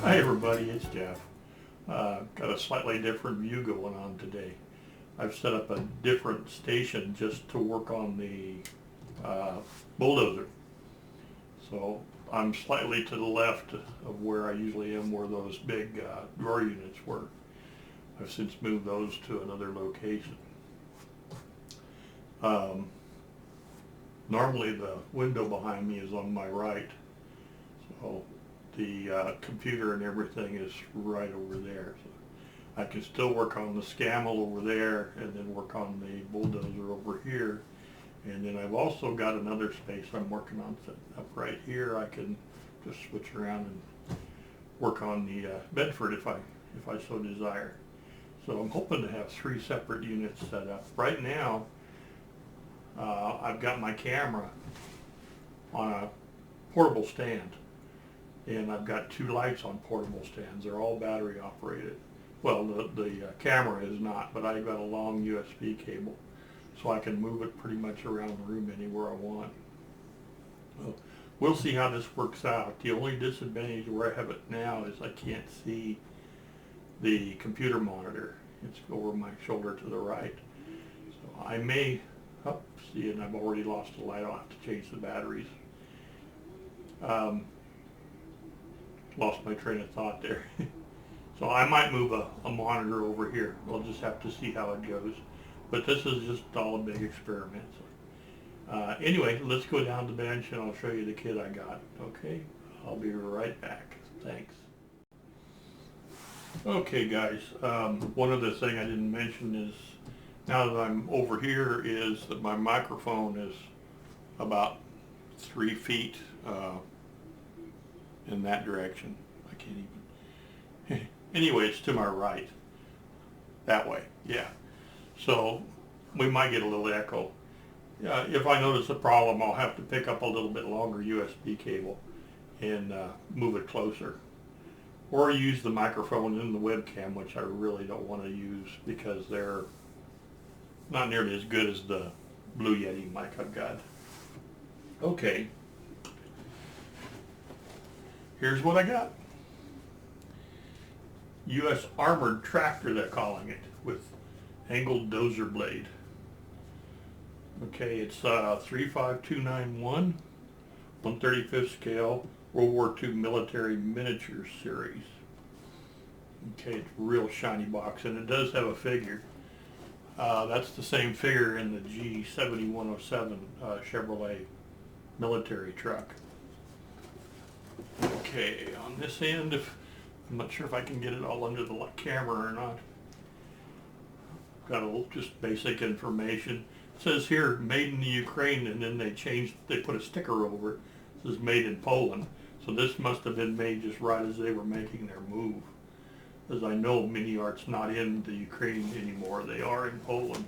Hi everybody, it's Jeff. Got a slightly different view going on today. I've set up a different station just to work on the bulldozer. So I'm slightly to the left of where I usually am, where those big drawer units were. I've since moved those to another location. Normally the window behind me is on my right, so the computer and everything is right over there. So I can still work on the scammel over there and then work on the bulldozer over here. And then I've also got another space I'm working on setting up right here. I can just switch around and work on the Bedford if I so desire. So I'm hoping to have 3 separate units set up. Right now, I've got my camera on a portable stand, and I've got 2 lights on portable stands. They're all battery operated. Well, the camera is not, but I've got a long USB cable, so I can move it pretty much around the room anywhere I want. So we'll see how this works out. The only disadvantage where I have it now is I can't see the computer monitor. It's over my shoulder to the right. So I may, see, and I've already lost the light. I'll have to change the batteries. Lost my train of thought there. So I might move a monitor over here. We'll just have to see how it goes. But this is just all a big experiment. So, anyway, let's go down the bench and I'll show you the kit I got. Okay, I'll be right back. Thanks. Okay guys, one other thing I didn't mention is, now that I'm over here, is that my microphone is about 3 feet in that direction. I can't even. Anyway, it's to my right. That way, yeah. So we might get a little echo. If I notice a problem, I'll have to pick up a little bit longer USB cable and move it closer. Or use the microphone in the webcam, which I really don't want to use because they're not nearly as good as the Blue Yeti mic I've got. Okay. Here's what I got. U.S. Armoured tractor, they're calling it, with angled dozer blade. Okay, it's 35291, 1/35 scale, World War II military miniature series. Okay, it's a real shiny box, and it does have a figure. That's the same figure in the G7107 Chevrolet military truck. Okay, on this end, I'm not sure if I can get it all under the camera or not. Got a little just basic information. It says here, made in the Ukraine, and then they put a sticker over it. It says made in Poland. So this must have been made just right as they were making their move. As I know, MiniArt's not in the Ukraine anymore. They are in Poland.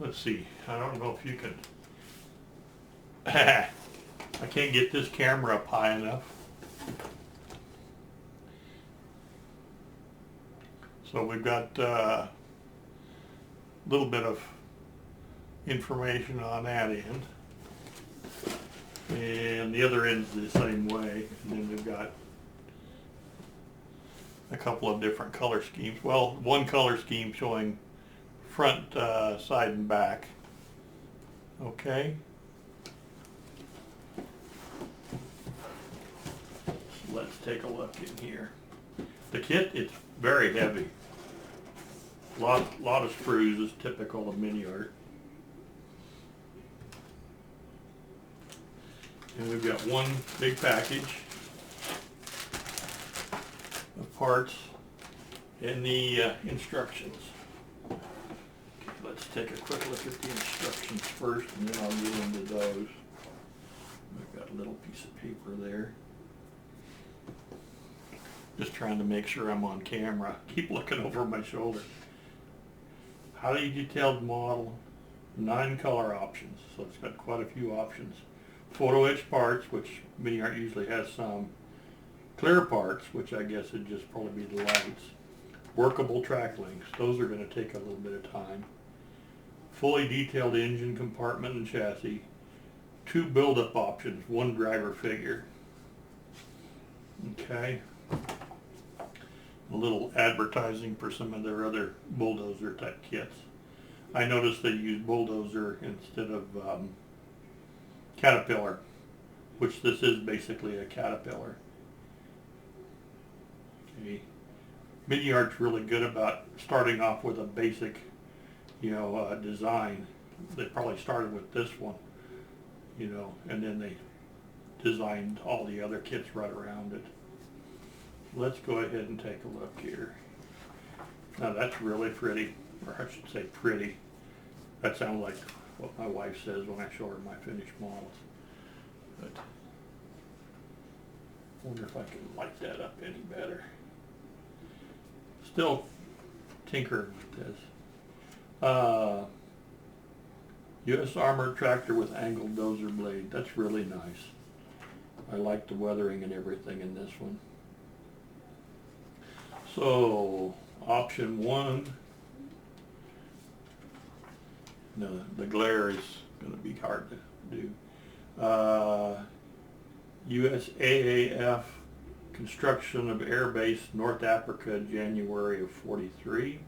Let's see. I don't know if you can. I can't get this camera up high enough. So we've got a little bit of information on that end. And the other end's the same way. And then we've got a couple of different color schemes. Well, one color scheme showing front, side, and back. Okay. So let's take a look in here. The kit, it's very heavy. Lot of screws, is typical of MiniArt. And we've got one big package of parts and the instructions. Okay, let's take a quick look at the instructions first, and then I'll get into those. I've got a little piece of paper there. Just trying to make sure I'm on camera. Keep looking over my shoulder. Highly detailed model, 9 color options, so it's got quite a few options. Photo etch parts, which MiniArt usually has some. Clear parts, which I guess would just probably be the lights. Workable track links, those are going to take a little bit of time. Fully detailed engine compartment and chassis. 2 build-up options, 1 driver figure. Okay. a little advertising for some of their other bulldozer type kits. I noticed they use bulldozer instead of Caterpillar, which this is basically a Caterpillar. Okay. MiniArt's really good about starting off with a basic, design. They probably started with this one, and then they designed all the other kits right around it. Let's go ahead and take a look here. Now that's really pretty, or I should say pretty. That sounds like what my wife says when I show her my finished models. But I wonder if I can light that up any better. Still tinkering with this. U.S. Armoured tractor with angled dozer blade. That's really nice. I like the weathering and everything in this one. So, option 1. No, the glare is going to be hard to do. USAAF construction of air base North Africa, January of 43.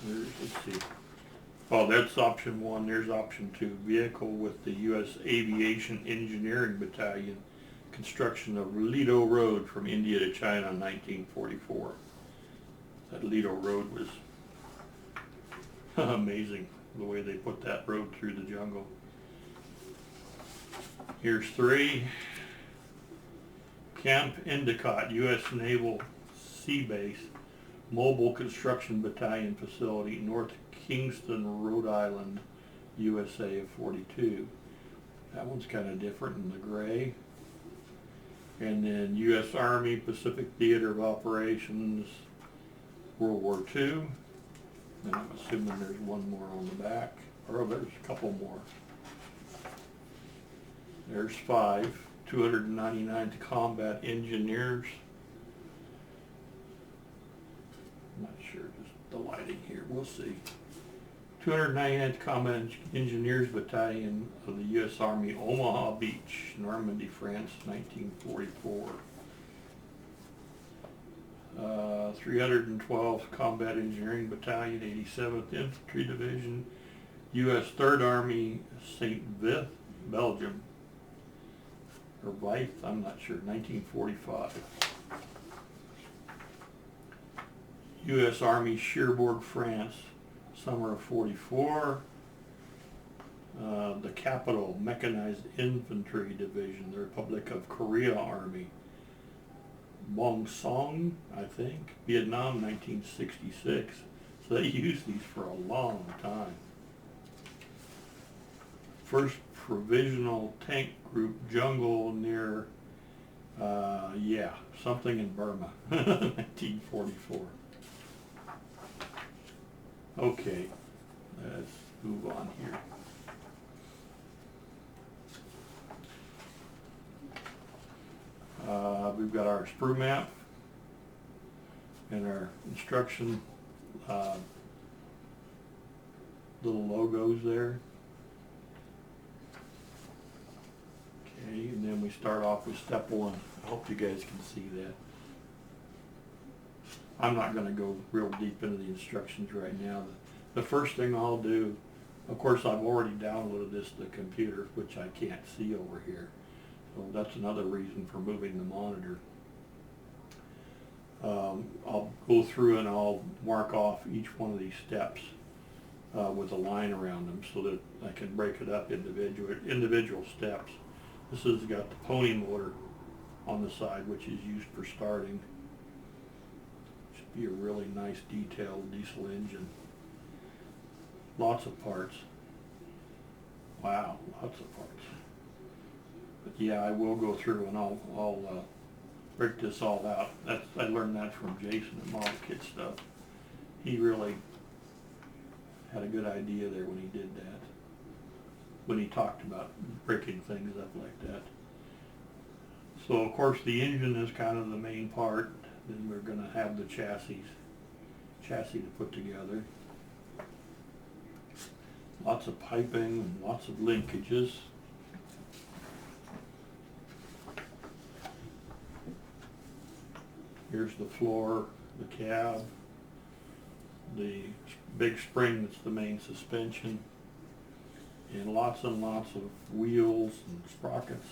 Let's see. Oh, that's option 1. There's option 2. Vehicle with the U.S. Aviation Engineering Battalion. Construction of Lido Road from India to China in 1944. That Lido Road was amazing, the way they put that road through the jungle. Here's 3. Camp Endicott, U.S. Naval Sea Base, Mobile Construction Battalion Facility, North Kingston, Rhode Island, USA of 42. That one's kind of different in the gray. And then U.S. Army Pacific Theater of Operations, World War II. And I'm assuming there's one more on the back. Or there's a couple more. There's 5. 299th Combat Engineers. I'm not sure, just the lighting here, we'll see. 299th Combat Engineers Battalion of the U.S. Army, Omaha Beach, Normandy, France, 1944. 312th Combat Engineering Battalion, 87th Infantry Division, U.S. 3rd Army, St. Vith, Belgium. Or Vith, I'm not sure, 1945. U.S. Army, Cherbourg, France, summer of 44. The Capital Mechanized Infantry Division, the Republic of Korea Army. Bong Song, I think, Vietnam, 1966. So they used these for a long time. First Provisional Tank Group, Jungle near, something in Burma, 1944. Okay, let's move on here. We've got our sprue map and our instruction little logos there. Okay, and then we start off with step 1. I hope you guys can see that. I'm not going to go real deep into the instructions right now. The first thing I'll do, of course I've already downloaded this to the computer, which I can't see over here. So that's another reason for moving the monitor. I'll go through and I'll mark off each one of these steps with a line around them so that I can break it up individual steps. This has got the pony motor on the side, which is used for starting. Should be a really nice detailed diesel engine. Lots of parts. Wow, lots of parts. But yeah, I will go through and I'll break this all out. I learned that from Jason at Model Kit Stuff. He really had a good idea there when he did that. When he talked about breaking things up like that. So of course the engine is kind of the main part. Then we're going to have the chassis to put together. Lots of piping and lots of linkages. Here's the floor, the cab, the big spring that's the main suspension, and lots of wheels and sprockets.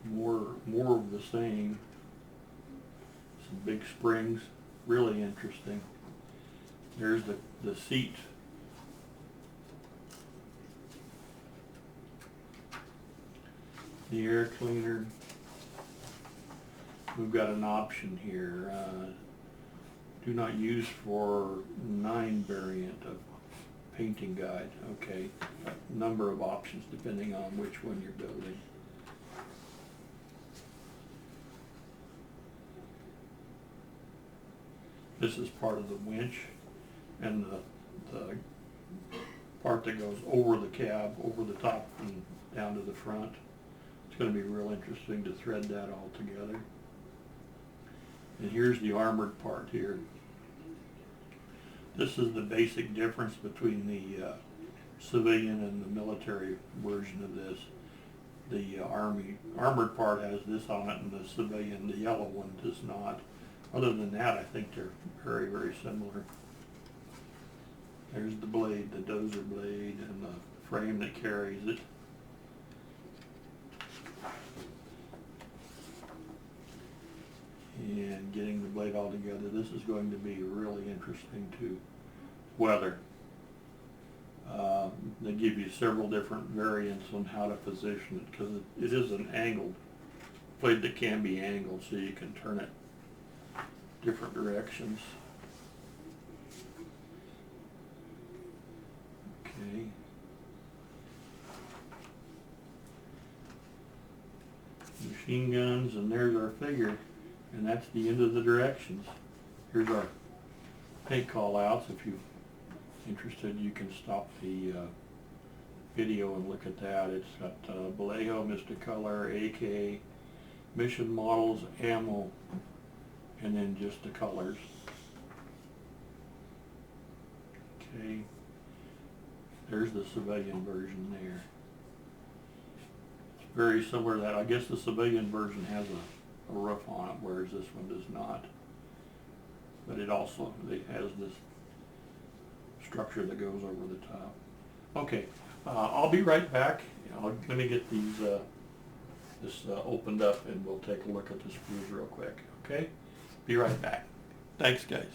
More of the same. Some big springs, really interesting. There's the seat. The air cleaner. We've got an option here. Do not use for 9 variant of painting guide. Okay, a number of options depending on which one you're building. This is part of the winch and the part that goes over the cab, over the top and down to the front. It's going to be real interesting to thread that all together. And here's the armored part here. This is the basic difference between the civilian and the military version of this. The armored part has this on it, and the civilian, the yellow one, does not. Other than that, I think they're very, very similar. There's the blade, the dozer blade, and the frame that carries it. And getting the blade all together, this is going to be really interesting to weather. They give you several different variants on how to position it, because it is an angled blade that can be angled, so you can turn it different directions. Okay. Machine guns, and there's our figure. And that's the end of the directions. Here's our paint call outs. If you're interested, you can stop the video and look at that. It's got Vallejo, Mr. Color, AK, mission models, ammo, and then just the colors. Okay. There's the civilian version there. It's very similar to that. I guess the civilian version has a roof on it, whereas this one does not. But it also has this structure that goes over the top. Okay, I'll be right back. Let me get these this opened up, and we'll take a look at the screws real quick. Okay, be right back. Thanks, guys.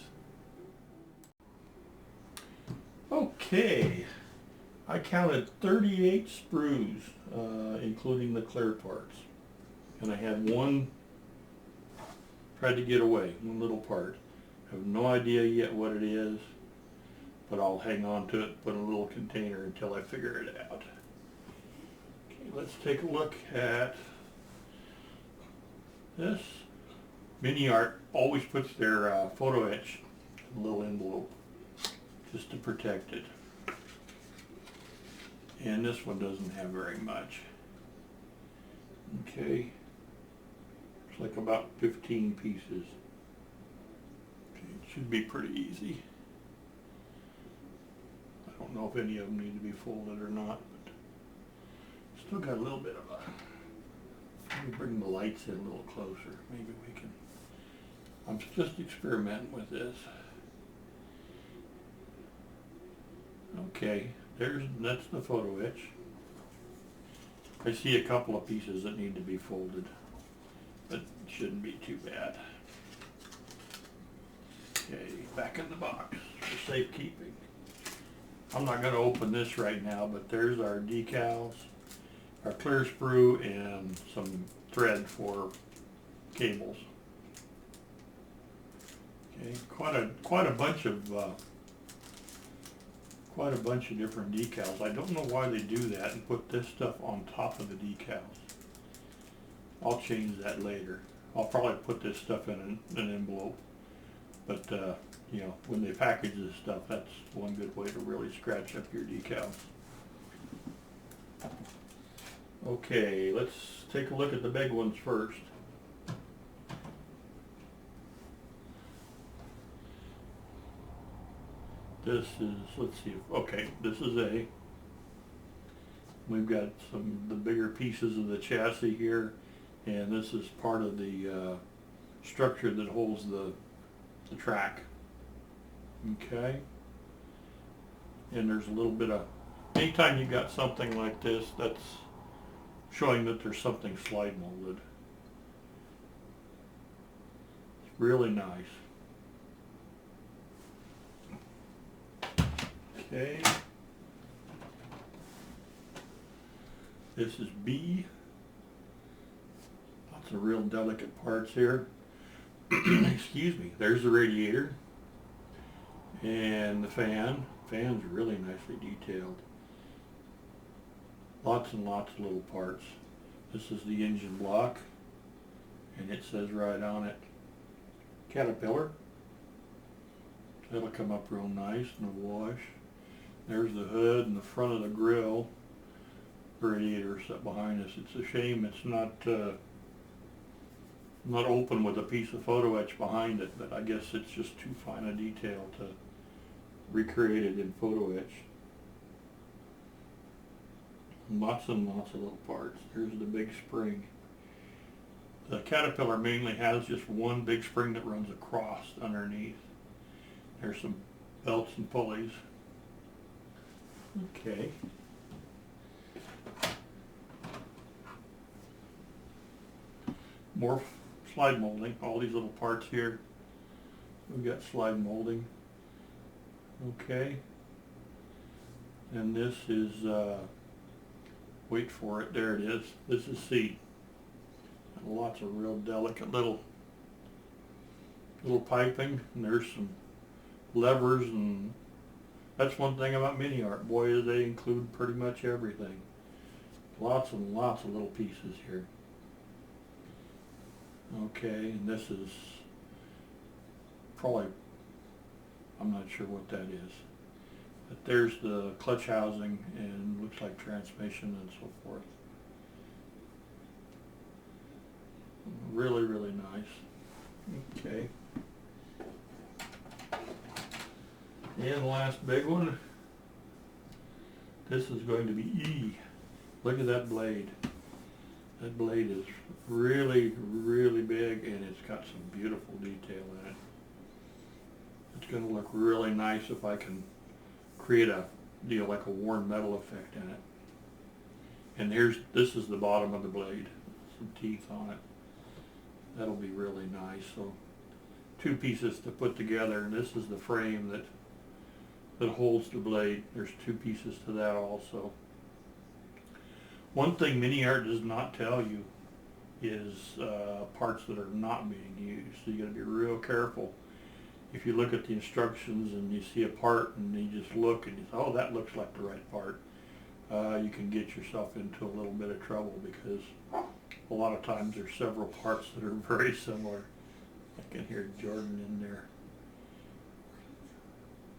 Okay, I counted 38 sprues, including the clear parts, and I had one tried to get away, one little part. I have no idea yet what it is, but I'll hang on to it, put in a little container until I figure it out. Okay, let's take a look at this. MiniArt always puts their photo etch in a little envelope just to protect it. And this one doesn't have very much. Okay. Like about 15 pieces. Okay, it should be pretty easy. I don't know if any of them need to be folded or not, but still got a little bit of a... Let me bring the lights in a little closer. Maybe we can... I'm just experimenting with this. Okay, that's the photo etch. I see a couple of pieces that need to be folded, but shouldn't be too bad. Okay, back in the box for safekeeping. I'm not going to open this right now, but there's our decals, our clear sprue, and some thread for cables. Okay, quite a bunch of different decals. I don't know why they do that and put this stuff on top of the decals. I'll change that later. I'll probably put this stuff in an envelope. But, you know, when they package this stuff, that's one good way to really scratch up your decals. Okay, let's take a look at the big ones first. This is, let's see, okay, this is we've got the bigger pieces of the chassis here, and this is part of the structure that holds the track. Okay, and there's a little bit of, anytime you got something like this, that's showing that there's something slide molded. It's really nice. Okay, this is B. Lots of real delicate parts here. Excuse me. There's the radiator and the fan. Fan's really nicely detailed. Lots and lots of little parts. This is the engine block, and it says right on it, Caterpillar. That'll come up real nice in the wash. There's the hood and the front of the grill. Radiator set behind us. It's a shame it's not open with a piece of photo etch behind it, but I guess it's just too fine a detail to recreate it in photo etch. Lots and lots of little parts. Here's the big spring. The Caterpillar mainly has just one big spring that runs across underneath. There's some belts and pulleys. Okay. More slide molding. All these little parts here. We've got slide molding. Okay. And this is, wait for it, there it is. This is C. And lots of real delicate little piping. And there's some levers, and that's one thing about MiniArt. Boy, do they include pretty much everything. Lots and lots of little pieces here. Okay, and this is probably, I'm not sure what that is. But there's the clutch housing and looks like transmission and so forth. Really, really nice. Okay. And the last big one. This is going to be E. Look at that blade. That blade is really, really big, and it's got some beautiful detail in it. It's going to look really nice if I can create a deal like a worn metal effect in it. And this is the bottom of the blade. Some teeth on it. That'll be really nice. So 2 pieces to put together, and this is the frame that holds the blade. There's 2 pieces to that also. One thing MiniArt does not tell you is parts that are not being used. So you got to be real careful. If you look at the instructions and you see a part and you just look and you say, oh, that looks like the right part, you can get yourself into a little bit of trouble, because a lot of times there's several parts that are very similar. I can hear Jordan in there.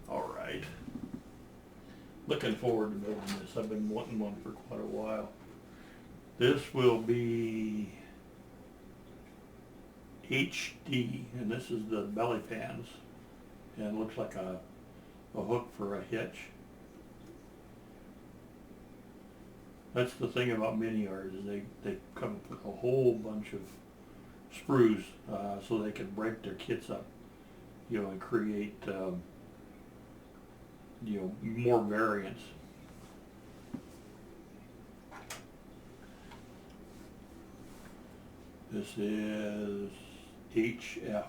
All right. Looking forward to building this. I've been wanting one for quite a while. This will be HD, and this is the belly pans, and it looks like a hook for a hitch. That's the thing about MiniArt, is they come up with a whole bunch of sprues so they can break their kits up, and create more variants. This is HF.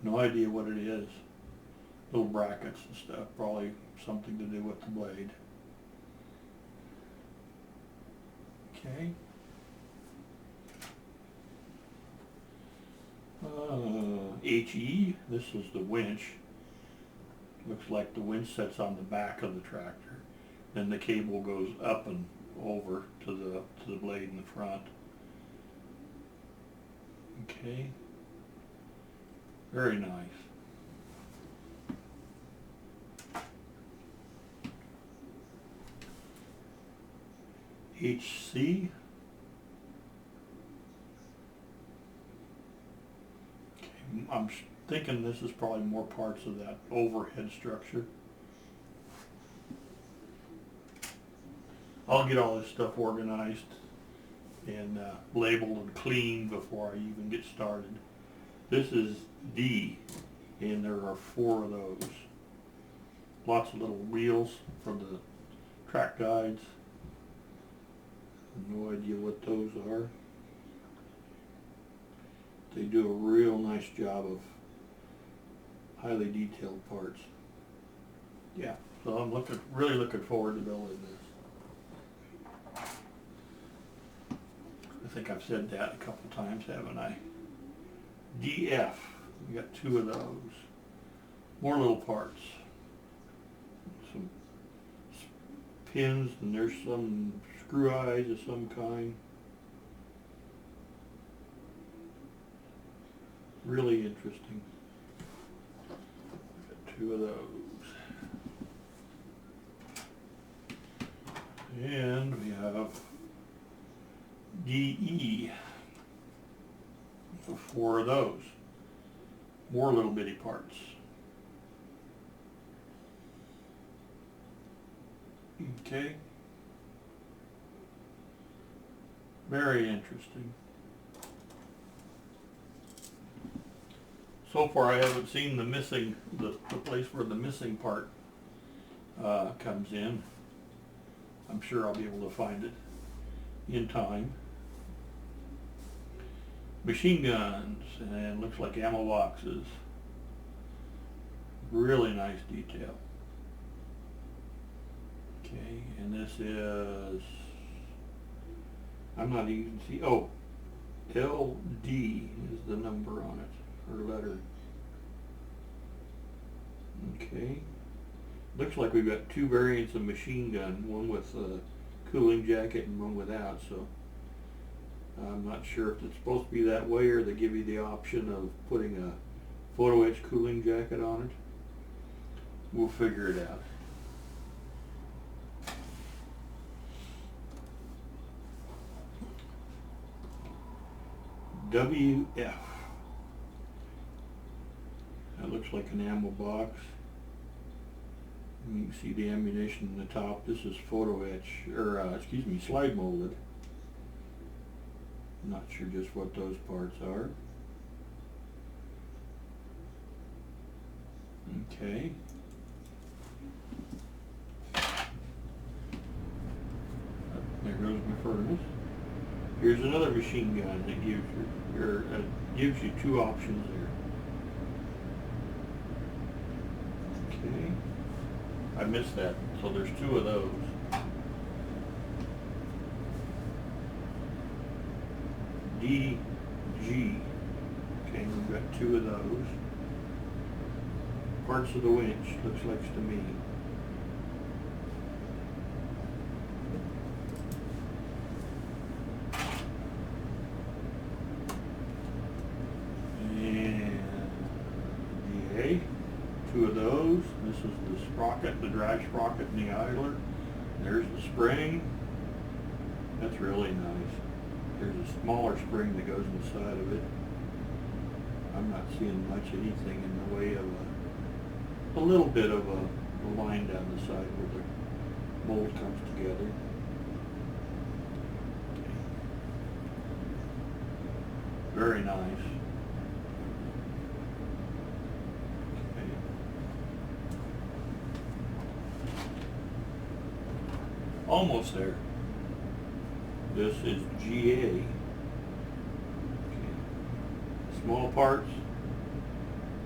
No idea what it is. Little brackets and stuff. Probably something to do with the blade. Okay. HE. This is the winch. Looks like the winch sets on the back of the tractor. Then the cable goes up and over to the blade in the front. Okay. Very nice. HC. Okay, I'm thinking this is probably more parts of that overhead structure. I'll get all this stuff organized and labeled and cleaned before I even get started. This is D, and there are 4 of those. Lots of little wheels for the track guides. No idea what those are. They do a real nice job of highly detailed parts. Yeah, so I'm really looking forward to building this. I think I've said that a couple times, haven't I? DF, we got 2 of those. More little parts. Some pins, and there's some screw eyes of some kind. Really interesting. Got 2 of those. And we have DE. 4 of those. More little bitty parts. Okay. Very interesting. So far I haven't seen the place where the missing part comes in. I'm sure I'll be able to find it in time. Machine guns, and looks like ammo boxes. Really nice detail. Okay, and this is, I'm not even see, oh, LD is the number on it, or letter. Okay, looks like we've got 2 variants of machine gun, one with a cooling jacket and one without, so I'm not sure if it's supposed to be that way or they give you the option of putting a photo etch cooling jacket on it. We'll figure it out. WF. That looks like an ammo box. You can see the ammunition in the top. This is photo etch, or excuse me, slide molded. Not sure just what those parts are. Okay. There goes my furnace. Here's another machine gun that gives you 2 options there. Okay. I missed that, so there's 2 of those. DG. Okay, we've got 2 of those. Parts of the winch, looks like to me. And DA, 2 of those. This is the sprocket, the drag sprocket and the idler. There's the spring. That's really nice. There's a smaller spring that goes inside of it. I'm not seeing much anything in the way of a little bit of a line down the side where the mold comes together. Okay. Very nice. Okay. Almost there. This is GA. Okay. Small parts,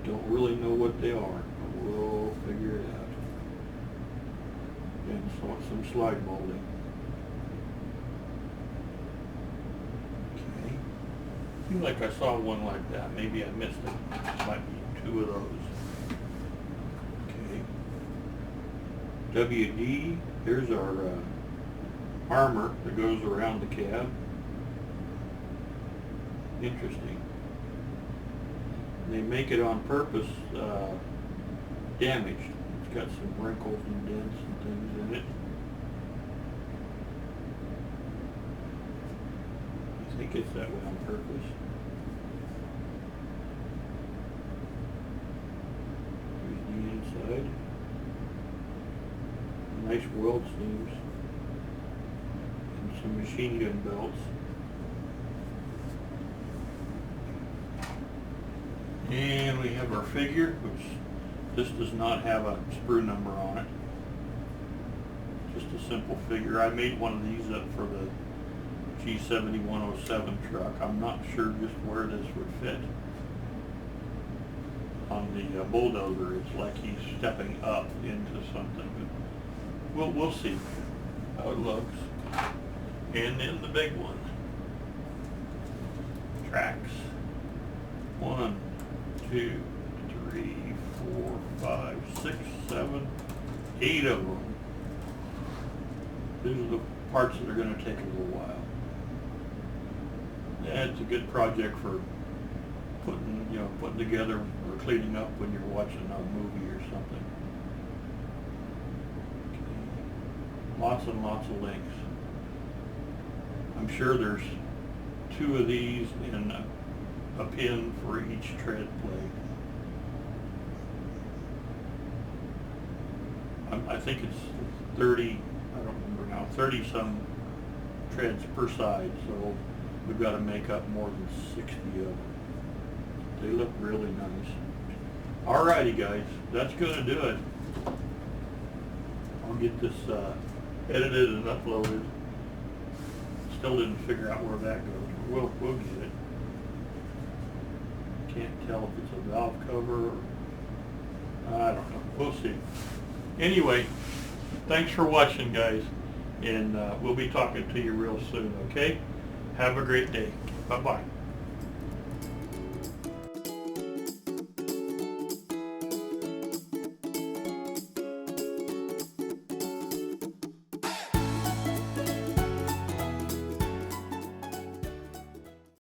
don't really know what they are, but we'll figure it out. And some slide molding. Okay. I feel like I saw one like that. Maybe I missed it. Might be 2 of those. Okay. WD, here's our armor that goes around the cab. Interesting. They make it on purpose damaged. It's got some wrinkles and dents and things in it. I think it's that way on purpose. Here's the inside. Nice weld seams. Some machine gun belts. And we have our figure, which this does not have a sprue number on it. Just a simple figure. I made one of these up for the G7107 truck. I'm not sure just where this would fit on the bulldozer. It's like he's stepping up into something. But we'll see how it looks. And then the big one. Tracks. 1, 2, 3, 4, 5, 6, 7, 8 of them. These are the parts that are going to take a little while. Yeah, it's a good project for putting together or cleaning up when you're watching a movie or something. Okay. Lots and lots of links. I'm sure there's 2 of these and a pin for each tread blade. I think it's 30, I don't remember now, 30 some treads per side, so we've got to make up more than 60 of them. They look really nice. Alrighty guys, that's going to do it. I'll get this edited and uploaded. Still didn't figure out where that goes. We'll get it. Can't tell if it's a valve cover or I don't know. We'll see. Anyway, thanks for watching guys, and we'll be talking to you real soon, okay? Have a great day. Bye-bye.